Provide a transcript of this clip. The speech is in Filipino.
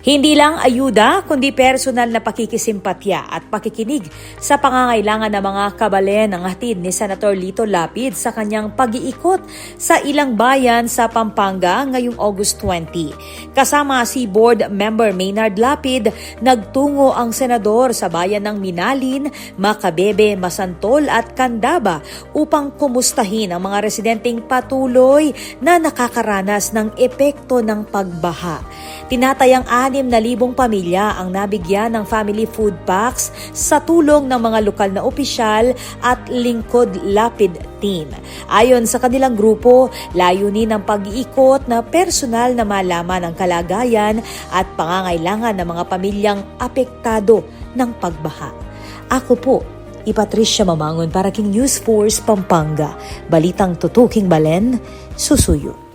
Hindi lang ayuda, kundi personal na pakikisimpatya at pakikinig sa pangangailangan ng mga kabalen ang hatid ni Senator Lito Lapid sa kanyang pag-iikot sa ilang bayan sa Pampanga ngayong August 20. Kasama si Board Member Maynard Lapid, nagtungo ang senador sa bayan ng Minalin, Macabebe, Masantol at Candaba upang kumustahin ang mga residenteng patuloy na nakakaranas ng epekto ng pagbaha. Tinatayang 6,000 pamilya ang nabigyan ng family food packs sa tulong ng mga lokal na opisyal at lingkod Lapid team. Ayon sa kanilang grupo, layunin ng pag-iikot na personal na malaman ang kalagayan at pangangailangan ng mga pamilyang apektado ng pagbaha. Ako po, Patricia Mamangon para King News Force Pampanga. Balitang tutuking Balen, susuyo.